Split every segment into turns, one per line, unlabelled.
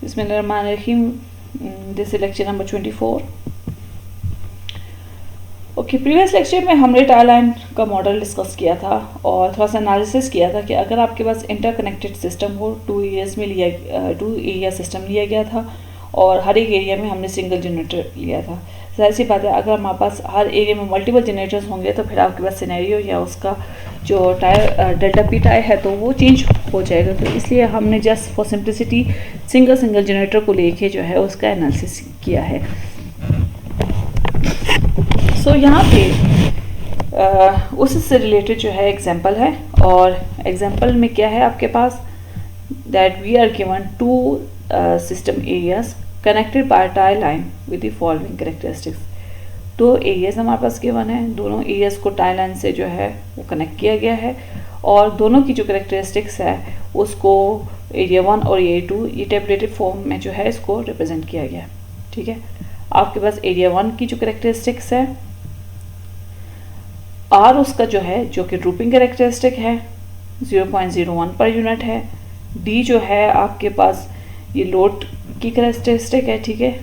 बिस्मिल्लाहिर्रहमानिर्रहीम। This is lecture number 24। Okay, previous lecture में हमने टाई लाइन का मॉडल डिस्कस किया था और थोड़ा सा एनालिसिस किया था कि अगर आपके पास इंटरकनेक्टेड सिस्टम हो, 2 एरिया सिस्टम लिया गया था और हर एक एरिया में हमने सिंगल जनरेटर लिया था। जाहिर सी बात है, अगर हमारे पास हर एरिया में मल्टीपल जनरेटर्स होंगे तो फिर आपके पास सिनेरियो या उसका जो डेल्टा पी टाई है तो वो चेंज हो जाएगा। तो इसलिए हमने just for simplicity single generator को लेके जो है उसका एनालिसिस किया है। सो यहाँ पे उससे रिलेटेड जो है एग्जांपल है, और एग्जांपल में क्या है आपके पास, that we are given 2 system areas connected by tie line with the following characteristics. 2 areas हमारे पास गिवन है, दोनों एरियाज को टाई लाइन से जो है वो कनेक्ट किया गया है और दोनों की जो कैरेक्टरिस्टिक्स है उसको एरिया 1 और एरिया 2 ये टेबलेटेड फॉर्म में जो है इसको रिप्रेजेंट किया गया है। ठीक है, आपके पास एरिया 1 की जो कैरेक्टरिस्टिक्स है, आर उसका जो है जो कि ड्रूपिंग कैरेक्टरिस्टिक है 0.01 पर यूनिट है, डी जो है आपके पास ये लोड की कैरेक्टरिस्टिक है। ठीक है,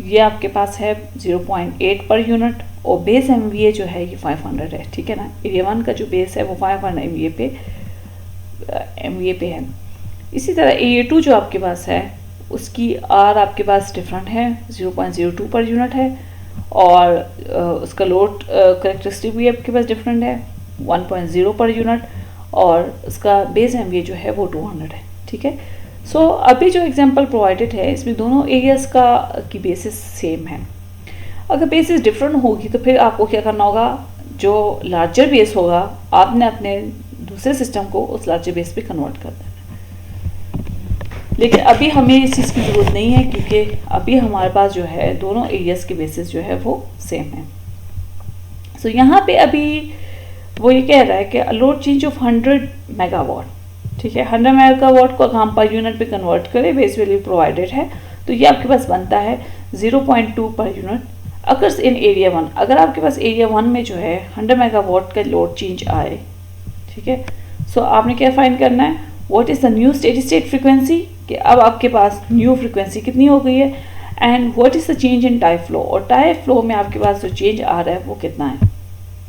ये आपके पास है 0.8 पर यूनिट और बेस एमवीए जो है ये 500 है। ठीक है ना, एरिया 1 का जो बेस है वो 500 एमवीए पे है। इसी तरह एरिया 2 जो आपके पास है उसकी आर आपके पास डिफरेंट है, 0.02 पर यूनिट है और उसका लोड कैरेक्टरिस्टिक भी आपके पास डिफरेंट है 1.0 पर यूनिट और उसका बेस एमवीए जो है वो 200 है। ठीक है, सो अभी जो एग्जांपल प्रोवाइडेड है इसमें दोनों एरियाज का की बेसिस सेम है। अगर बेसिस डिफरेंट होगी तो फिर आपको क्या करना होगा, जो लार्जर बेस होगा आपने अपने दूसरे सिस्टम को उस लार्जर बेस पे कन्वर्ट कर देना। लेकिन अभी हमें इस चीज़ की ज़रूरत नहीं है क्योंकि अभी हमारे पास जो है दोनों एरियाज के बेसिस जो है वो सेम है। सो यहाँ पे अभी वो ये कह रहा है कि लोड चेंज ऑफ 100 मेगावाट। ठीक है, 100 मेगावाट को हम पर यूनिट पे कन्वर्ट करें, बेस वैल्यू प्रोवाइडेड है तो ये आपके पास बनता है 0.2 पर यूनिट। अगर इन एरिया 1, अगर आपके पास एरिया 1 में जो है 100 मेगावाट का लोड चेंज आए, ठीक है, सो आपने क्या फाइंड करना है, what is the new steady state frequency, कि अब आपके पास न्यू फ्रिक्वेंसी कितनी हो गई है, and what is the change in time flow, और टाइम फ्लो में आपके पास जो चेंज आ रहा है वो कितना है।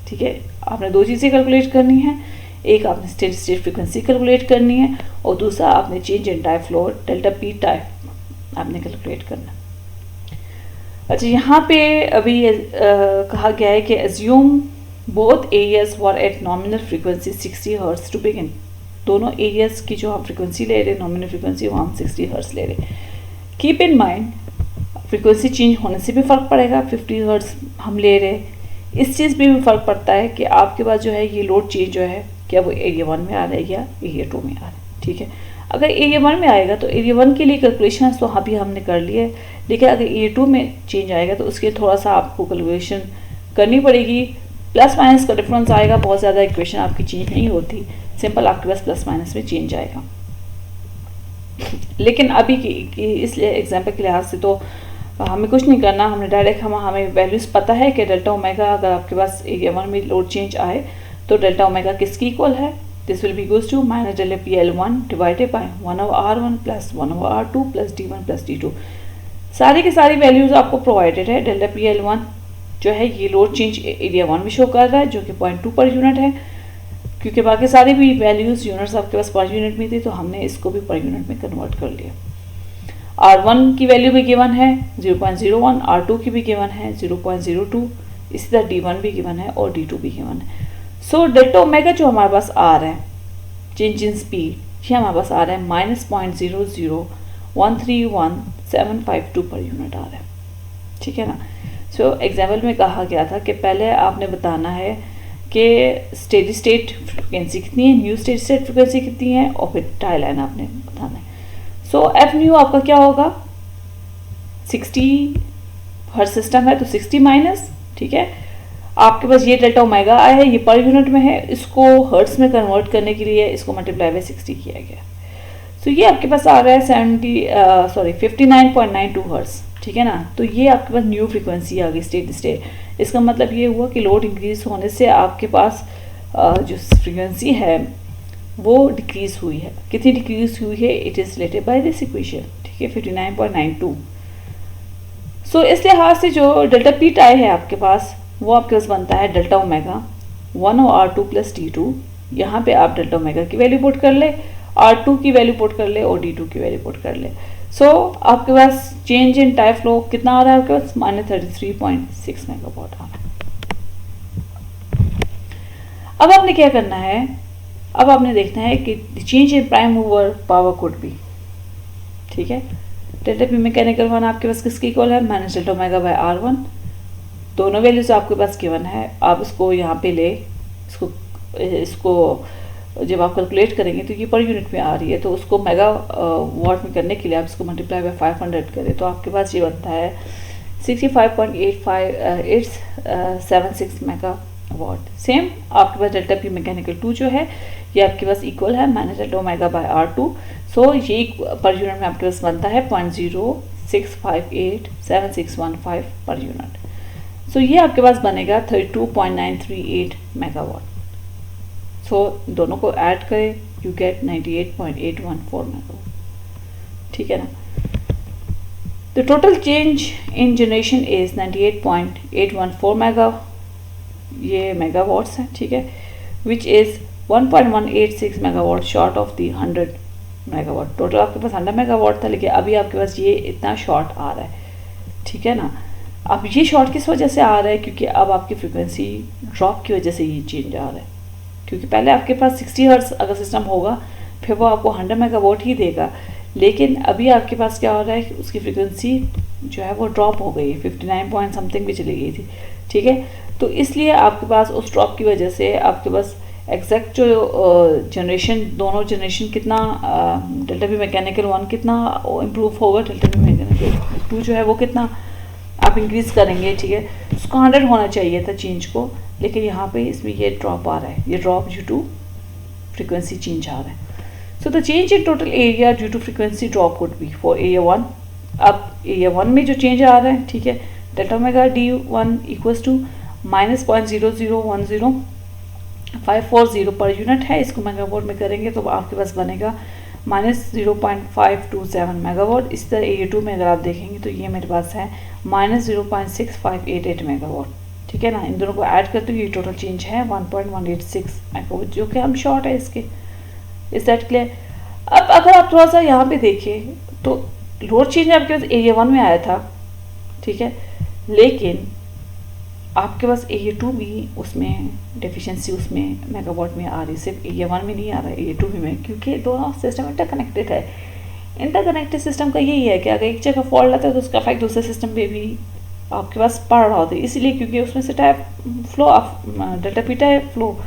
ठीक है, आपने 2 चीज़ें कैलकुलेट करनी है, एक आपने स्टेडी स्टेट फ्रिक्वेंसी कैलकुलेट करनी है और दूसरा आपने change in time flow delta P time आपने कैलकुलेट करना है। अच्छा, यहाँ पे अभी कहा गया है कि assume both areas for at nominal frequency 60 hertz to begin. दोनों एरियाज की जो हम फ्रीक्वेंसी ले रहे हैं, नॉमिनल फ्रीक्वेंसी, वो हम 60 हर्ट्ज ले रहे हैं। Keep in mind frequency change होने से भी फ़र्क पड़ेगा, 50 हर्ट्ज हम ले रहे हैं, इस चीज़ में भी फ़र्क पड़ता है कि आपके पास जो है ये लोड चेंज जो है क्या वो एरिया 1 में आ रहा है या एरिया 2 में आ रहा है। ठीक है, अगर एरिया 1 में आएगा तो एरिया 1 के लिए कैलकुलेशन तो अभी हमने कर लिया है, लेकिन अगर एरिया 2 में चेंज आएगा तो उसके थोड़ा सा आपको कैलकुलेशन करनी पड़ेगी। प्लस माइनस का डिफरेंस आएगा, बहुत ज़्यादा इक्वेशन आपकी चेंज नहीं होती, सिंपल आपके पास प्लस माइनस में चेंज आएगा। लेकिन अभी की इस एग्जाम्पल के लिहाज से तो हमें कुछ नहीं करना, हमने डायरेक्ट हमें वैल्यूज़ पता है कि डेल्टा ओमेगा अगर आपके पास एरिया 1 में लोड चेंज आए तो डेल्टा ओमेगा किसकी इक्वल है, this will be equals to minus delta P L 1 divided by 1/r1 plus 1/r2 plus d1 plus d2। सारी की सारी वैल्यूज़ आपको प्रोवाइडेड है। डेल्टा पी एल 1 जो है ये लोड चेंज एरिया 1 में शो कर रहा है जो कि 0.2 पर यूनिट है, क्योंकि बाकी सारी भी वैल्यूज़ यूनिट्स आपके पास पर यूनिट में थी तो हमने इसको भी पर यूनिट में कन्वर्ट कर लिया। R1 की वैल्यू भी गिवन है 0.01, R2 की भी गिवन है 0.02, इसी तरह D1 भी गिवन है और D2 भी गिवन है। सो डेल्टा ओमेगा जो हमारे पास आ रहा है, चेंज इन स्पीड, ये हमारे पास आ रहा है -0.00131 पर यूनिट आ रहा है। ठीक है ना, सो एग्जाम्पल में कहा गया था कि पहले आपने बताना है कि स्टेडी स्टेट फ्रिक्वेंसी कितनी है, न्यू स्टेडी स्टेट फ्रिक्वेंसी कितनी है और फिर टाई लाइन आपने बताना है। सो एफ न्यू आपका क्या होगा, 60 हर सिस्टम है तो 60 माइनस, ठीक है, आपके पास ये डेल्टा ओमेगा आया है, ये पर यूनिट में है, इसको हर्ट्स में कन्वर्ट करने के लिए इसको मल्टीप्लाई बाय 60 किया गया। सो ये आपके पास आ रहा है 59.92 हर्ट्स। ठीक है ना, तो ये आपके पास न्यू फ्रीक्वेंसी आ गई स्टेडी स्टेट। इसका मतलब ये हुआ कि लोड इंक्रीज होने से आपके पास जो फ्रीक्वेंसी है वो डिक्रीज हुई है। कितनी डिक्रीज हुई है? It is related by this equation, ठीक है, 59.92। सो इस लिहाज से जो डेल्टा पी टाई है आपके पास, वो आपके पास बनता है डेल्टा ओमेगा 1/r2 + d2। यहाँ पे आप डेल्टा ओमेगा की वैल्यू पुट कर ले, r2 की वैल्यू पुट कर ले और d2 की वैल्यू पुट कर ले। सो आपके पास चेंज इन टाइम फ्लो कितना आ रहा है आपके पास? -33.6 मेगावाट आ रहा है। अब आपने क्या करना है? अब आपने देखना है कि change in prime mover power could be, ठीक है। डेल्टा पी मैकेनिकल वन आपके पास किसकी इक्वल है? -Delta omega by r1। दोनों वैल्यूज आपके पास गिवन है, आप इसको यहाँ पे ले, इसको जब आप कैलकुलेट करेंगे तो ये पर यूनिट में आ रही है, तो उसको मेगा वाट में करने के लिए आप इसको मल्टीप्लाई बाय 500 करें तो आपके पास ये बनता है 65.876 मेगा वाट। सेम आपके पास डेल्टा पी मैकेनिकल 2 जो है ये आपके पास इक्वल है -डेल्टा ओमेगा बाय r2। सो ये पर यूनिट में आपके पास बनता है 0.06587615 पर यूनिट। सो ये आपके पास बनेगा 32.938 मेगावाट। सो दोनों को ऐड करें, यू गेट 98.814 मेगावाट, ठीक है ना। The total change in generation is 98.814 mega, ये मेगावाट्स हैं, ठीक है, which is 1.186 megawatt short of the 100 megawatt. Total आपके पास 100 मेगावाट था, लेकिन अभी आपके पास ये इतना शॉर्ट आ रहा है, ठीक है ना। अब ये शॉर्ट किस वजह से आ रहा है? क्योंकि अब आपकी फ्रिक्वेंसी ड्रॉप की वजह से ये चेंज आ रहा है। क्योंकि पहले आपके पास 60 हर्ट्ज अगर सिस्टम होगा फिर वो आपको 100 मेगावाट ही देगा, लेकिन अभी आपके पास क्या हो रहा है कि उसकी फ्रिक्वेंसी जो है वो ड्रॉप हो गई है, 59 पॉइंट समथिंग भी चली गई थी, ठीक है। तो इसलिए आपके पास उस ड्रॉप की वजह से आपके पास एग्जैक्ट जो जनरेशन, दोनों जनरेशन कितना डेल्टा पी मैकेनिकल 1 कितना इम्प्रूव होगा, डेल्टा पी मैकेनिकल 2 जो है वो कितना आप इंक्रीज करेंगे, ठीक है। उसको 100 होना चाहिए था चेंज को, लेकिन यहाँ पे इसमें ये ड्रॉप आ रहा है, ये drop due to frequency change आ रहा है। So the change in total area due to frequency drop would be for area 1। अब एरिया 1 में जो चेंज आ रहा है, ठीक है, delta omega d1 equals to -0.0010540 per unit है। इसको मेगावाट में करेंगे तो आपके पास बनेगा -0.527 मेगावाट। इस तरह एरिया 2 में अगर आप देखेंगे तो ये मेरे पास है -0.6588 मेगावाट, ठीक है ना। इन दोनों को ऐड करते हुए ये टोटल चेंज है 1.186 मेगावाट, जो कि हम शॉर्ट है इसके। Is that clear? अब अगर आप थोड़ा सा यहाँ पे देखें तो लोड चेंज आपके पास एरिया 1 में आया था, ठीक है, लेकिन आपके पास एरिया 2 भी उसमें डेफिशिएंसी उसमें मेगावाट में आ रही, सिर्फ एरिया 1 में नहीं आ रहा है, एरिया 2 भी में, क्योंकि दोनों सिस्टम इंटरकनेक्टेड है। इंटरकनेक्टेड सिस्टम का यही है कि अगर एक जगह फॉल्ट आता है तो उसका इफेक्ट दूसरे सिस्टम पे भी आपके पास पड़ रहा होता है, इसलिए क्योंकि उसमें से type flow of delta P type flow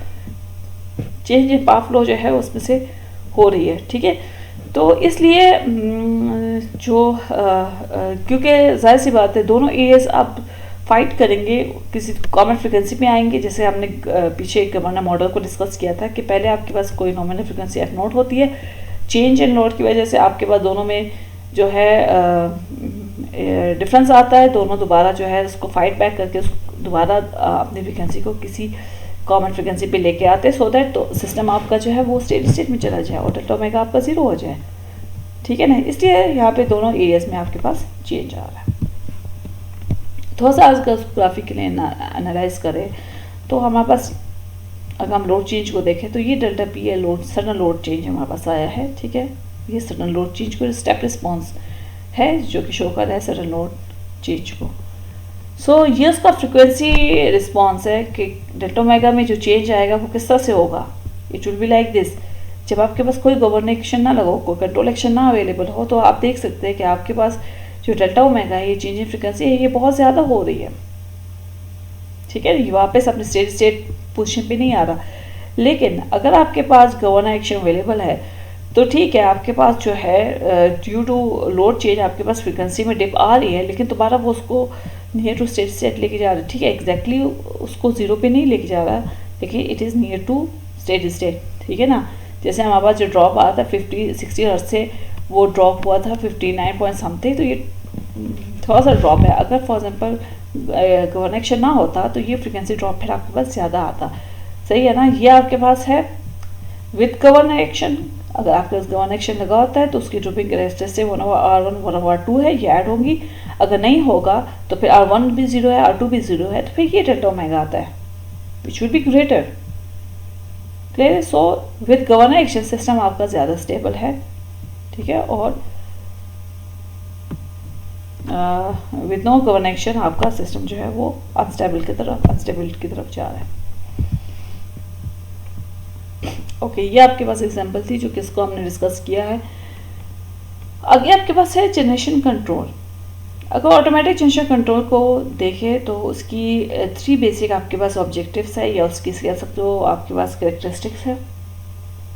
change in power flow जो है उसमें से हो रही है, ठीक है। तो इसलिए जो क्योंकि जाहिर सी बात है दोनों एरियाज अब फाइट करेंगे, किसी कॉमन फ्रिक्वेंसी पे आएंगे। जैसे हमने पीछे गवर्नर मॉडल को डिस्कस किया था कि पहले आपके पास कोई नॉमिनल फ्रिक्वेंसी एफ नोट होती है, चेंज इन लोड की वजह से आपके पास दोनों में जो है डिफरेंस आता है, दोनों दोबारा जो है उसको फाइट बैक करके दोबारा अपनी फ्रिक्वेंसी को किसी कॉमन फ्रिक्वेंसी पे लेके आते हैं, सो दैट तो सिस्टम आपका जो है वो स्टेडी स्टेट में चला जाए और डेल्टा ओमेगा आपका 0 हो जाए, ठीक है ना। इसलिए यहाँ पे दोनों एरियाज में आपके पास चेंज आ रहा है। थोड़ा सा आज ग्राफिकली एनालाइज करें तो हमारे पास अगर हम लोड चेंज को देखें तो ये डेल्टा पी है, लोड सडन लोड चेंज हमारे पास आया है, ठीक है। ये सडन लोड चेंज को स्टेप रिस्पॉन्स है जो कि शो कर रहा है सडन लोड चेंज को। सो ये उसका फ्रिक्वेंसी रिस्पॉन्स है कि डेल्टा ओमेगा में जो चेंज आएगा वो किस तरह से होगा। It will be like this. जब आपके पास कोई गवर्नर एक्शन ना लगा हो, कोई कंट्रोल एक्शन ना अवेलेबल हो, तो आप देख सकते हैं कि आपके पास जो डेल्टा ओमेगा है, ये चेंज इन फ्रिक्वेंसी है, ये बहुत ज़्यादा हो रही है, ठीक है। ये वापस अपने स्टेट स्टेट पोजिशन पे नहीं आ रहा। लेकिन अगर आपके पास गवर्नर एक्शन अवेलेबल है तो ठीक है, आपके पास जो है ड्यू टू लोड चेंज आपके पास फ्रिक्वेंसी में डिप आ रही है, लेकिन दोबारा वो उसको नियर टू स्टेट स्टेट लेके जा रहा है, ठीक है। एग्जैक्टली उसको 0 पे नहीं लेके जा रहा, लेकिन it is near to state state, ठीक है ना। जैसे हमारे पास जो ड्रॉप आया था 50-60 हर्ट्ज से, वो ड्रॉप हुआ था 59 पॉइंट समथिंग, तो ये थोड़ा सा ड्रॉप है। अगर फॉर एग्जांपल गवर्नर एक्शन ना होता तो ये फ्रिक्वेंसी ड्रॉप फिर आपके पास ज़्यादा आता, सही है ना। ये आपके पास है विद गवर्नर एक्शन, अगर आपके पास गवर्नर एक्शन लगा होता है तो उसकी ड्रॉपिंग कैरेक्टरिस्टिक 1/r1 1/r2 है, ये ऐड होंगी। अगर नहीं होगा तो फिर r1 भी 0 है, r2 भी 0 है, तो फिर ये डेल्टा ओमेगा आता है which will be greater. Clear है? So with governor action system आपका ज़्यादा स्टेबल है, ठीक है, और विद नो गवर्नर एक्शन आपका सिस्टम जो है वो अनस्टेबल की तरफ जा रहा है। ओके, ये आपके पास एग्जांपल थी जो किसको हमने डिस्कस किया है। आगे आपके पास है जनरेशन कंट्रोल। अगर ऑटोमेटिक जनरेशन कंट्रोल को देखें तो उसकी 3 बेसिक आपके पास ऑब्जेक्टिव्स है या उसकी कह सकते हो आपके पास कैरेक्टरिस्टिक्स है।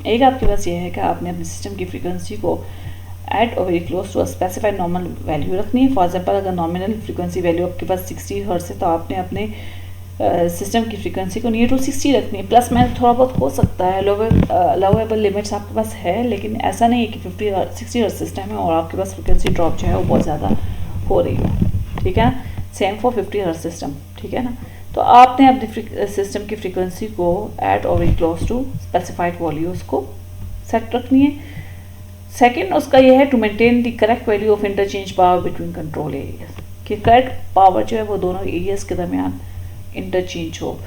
एक आपके पास ये है कि आपने अपने सिस्टम की फ्रीक्वेंसी को एट और very close to a specified normal value रखनी है। फॉर एग्जांपल अगर नॉमिनल फ्रीक्वेंसी वैल्यू आपके पास 60 हर्ट्ज है तो आपने अपने सिस्टम की फ्रीक्वेंसी को नियर टू 60 रखनी है। प्लस माइनस थोड़ा बहुत हो सकता है, अलाउेबल लिमिट्स आपके पास है, लेकिन ऐसा नहीं है कि 60 हर्ट्ज सिस्टम है और आपके पास फ्रीक्वेंसी ड्रॉप जो है वो बहुत ज़्यादा हो रही है, ठीक है ना। सेम फॉर 50 हर्ट्ज सिस्टम, ठीक है ना। तो आपने अपने सिस्टम की फ्रीक्वेंसी को एट और very close to specified values को सेट रखनी है। सेकेंड उसका यह है to maintain the correct value of interchange power between control areas, कि करेक्ट पावर जो है वो दोनों एरियाज के दरमियान इंटरचेंज हो।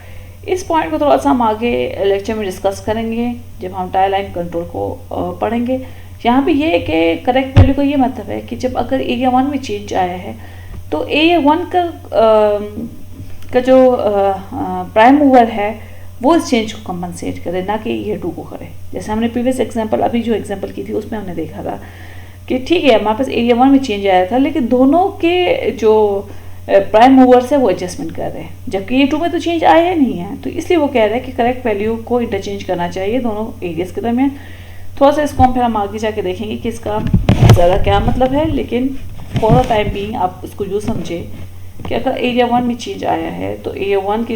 इस पॉइंट को थोड़ा सा हम आगे लेक्चर में डिस्कस करेंगे जब हम टाई लाइन कंट्रोल को पढ़ेंगे। यहाँ पे ये है कि करेक्ट वैल्यू का ये मतलब है कि जब अगर एरिया 1 में चेंज आया है तो एरिया 1 का जो प्राइम मूवर है वो इस चेंज को कंपनसेट करे, ना कि एरिया 2 को करे। जैसे हमने प्रीवियस एग्जांपल अभी जो एग्जांपल की थी उसमें हमने देखा था कि ठीक है हमारे पास एरिया 1 में चेंज आया था लेकिन दोनों के जो प्राइम मूवर्स है वो एडजस्टमेंट कर रहे हैं, जबकि ये 2 में तो चेंज आया नहीं है। तो इसलिए वो कह रहे हैं कि करेक्ट वैल्यू को इंटरचेंज करना चाहिए दोनों एरियाज के दरमियान। थोड़ा सा इसको हम फिर हम आगे जाके देखेंगे कि इसका ज़्यादा क्या मतलब है, लेकिन फॉर द टाइम बीइंग आप इसको यूँ समझे कि अगर एरिया 1 में चेंज आया है तो एरिया 1 के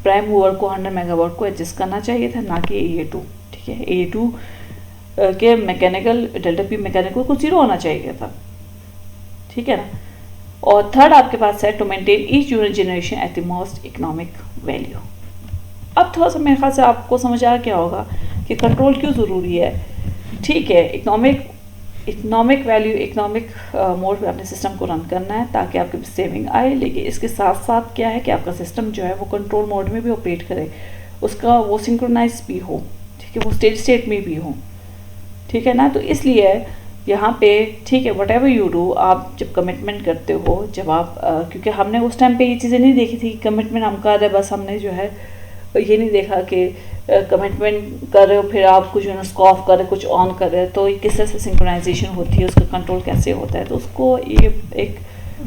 प्राइम मूवर को 100 मेगावाट को एडजस्ट करना चाहिए था, ना कि एरिया 2, ठीक है। एरिया 2 के मैकेनिकल डेल्टा पी मैकेनिकल को 0 होना चाहिए था, ठीक है ना। और थर्ड आपके पास है to maintain each unit generation at the most economic value. अब थोड़ा सा मेरे ख्याल से आपको समझ आ गया होगा कि कंट्रोल क्यों ज़रूरी है, ठीक है। इकोनॉमिक वैल्यू इकोनॉमिक मोड पे अपने सिस्टम को रन करना है ताकि आपके पास सेविंग आए, लेकिन इसके साथ साथ क्या है कि आपका सिस्टम जो है वो कंट्रोल मोड में भी ऑपरेट करे, उसका वो सिंक्रोनाइज भी हो, ठीक है, वो स्टेडी स्टेट में भी हो, ठीक है ना। तो इसलिए यहाँ पे ठीक है वट एवर यू डू, आप जब कमिटमेंट करते हो, जब आप क्योंकि हमने उस टाइम पे ये चीज़ें नहीं देखी थी कमिटमेंट हम कर रहे, बस हमने जो है ये नहीं देखा कि कमिटमेंट कर रहे हो फिर आप कुछ उसको ऑफ कर रहे कुछ ऑन कर रहे, तो किस तरह से सिंक्रोनाइजेशन होती है, उसका कंट्रोल कैसे होता है, तो उसको ये एक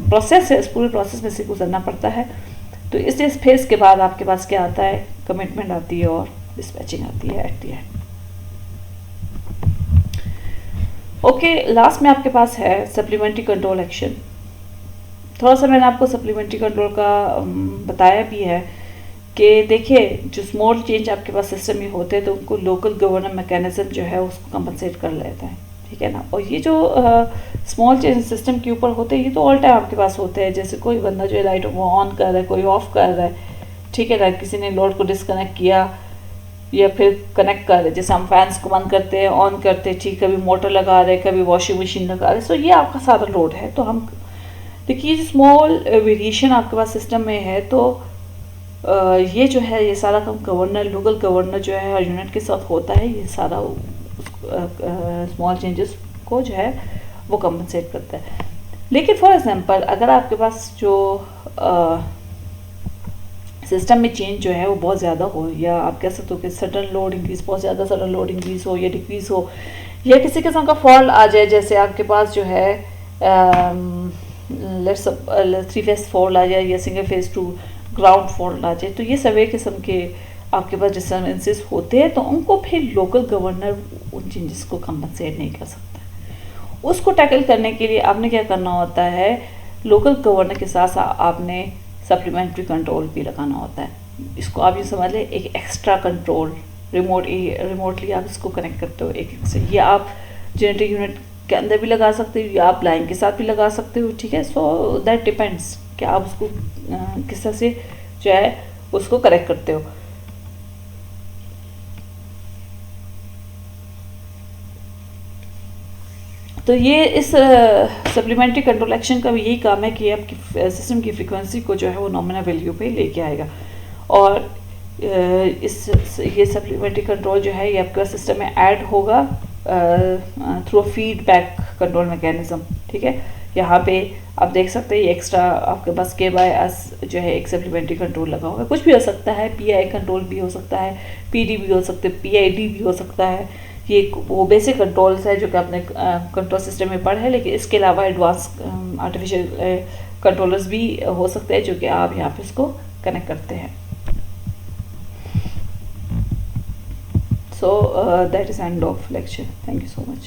प्रोसेस है, इस पूरे प्रोसेस में से गुजरना पड़ता है। तो इस फेज के बाद आपके पास क्या आता है, कमिटमेंट आती है और डिस्पैचिंग आती है at the end. Okay, last में आपके पास है सप्लीमेंट्री कंट्रोल एक्शन। थोड़ा सा मैंने आपको सप्लीमेंट्री कंट्रोल का बताया भी है कि देखिए जो स्मॉल चेंज आपके पास सिस्टम में होते हैं तो उनको लोकल गवर्नर मैकेनिज्म जो है उसको कंपनसेट कर लेता है, ठीक है ना। और ये जो स्मॉल चेंज सिस्टम के ऊपर होते हैं ये तो ऑल टाइम आपके पास होते हैं, जैसे कोई बंदा जो है लाइट वो ऑन कर रहा है, कोई ऑफ कर रहा है, ठीक है ना, किसी ने लोड को डिस्कनेक्ट किया या फिर कनेक्ट कर रहे, जैसे हम फैंस को बंद करते हैं ऑन करते हैं, ठीक, कभी मोटर लगा रहे, कभी वॉशिंग मशीन लगा रहे, सो ये आपका सारा लोड है। तो हम देखिए स्मॉल वेरिएशन आपके पास सिस्टम में है तो ये जो है ये सारा काम गवर्नर लोकल गवर्नर जो है हर यूनिट के साथ होता है, ये सारा स्मॉल चेंजेस को जो है वो कंपनसेट करता है। लेकिन फॉर एग्जांपल अगर आपके पास जो सिस्टम में चेंज जो है वो बहुत ज़्यादा हो, या आप कह सकते हो कि सडन लोड इंक्रीज, बहुत ज़्यादा सडन लोड इंक्रीज हो या डिक्रीज हो, या किसी किस्म का फॉल्ट आ जाए, जैसे आपके पास जो है लेट्स 3 फेज फॉल्ट आ जाए या single phase to ground fault आ जाए, तो ये सभी किस्म के आपके पास डिस्टर्बेंसेस होते हैं, तो उनको फिर लोकल गवर्नर उन चेंजेस को कंपनसेट नहीं कर सकता। उसको टैकल करने के लिए आपने क्या करना होता है, लोकल गवर्नर के साथ साथ आपने सप्लीमेंट्री कंट्रोल भी लगाना होता है। इसको आप ये समझ लें एक एक्स्ट्रा कंट्रोल, रिमोटली आप इसको कनेक्ट करते हो एक से, ये आप जनरेटर यूनिट के अंदर भी लगा सकते हो या आप लाइन के साथ भी लगा सकते हो, ठीक है। सो दैट डिपेंड्स कि आप उसको किस तरह से जो है उसको करेक्ट करते हो। तो ये इस सप्लीमेंट्री कंट्रोल एक्शन का भी यही काम है कि आपकी सिस्टम की फ्रीक्वेंसी को जो है वो नॉमिनल वैल्यू पे लेके आएगा। और ये सप्लीमेंट्री कंट्रोल जो है ये आपके सिस्टम में ऐड होगा थ्रू फीडबैक कंट्रोल मैकेनिज्म। ठीक है, यहाँ पे आप देख सकते हैं ये एक्स्ट्रा आपके पास के बाय एस जो है एक सप्लीमेंट्री कंट्रोल लगा होगा। कुछ भी हो सकता है, पीआई कंट्रोल भी हो सकता है, पीडी भी हो सकते हैं, पीआईडी भी हो सकता है। ये वो बेसिक कंट्रोल्स है जो कि आपने कंट्रोल सिस्टम में पढ़ा है, लेकिन इसके अलावा एडवांस आर्टिफिशियल कंट्रोलर्स भी हो सकते हैं जो कि आप यहाँ पे इसको कनेक्ट करते हैं। So that is end of lecture. Thank you so much.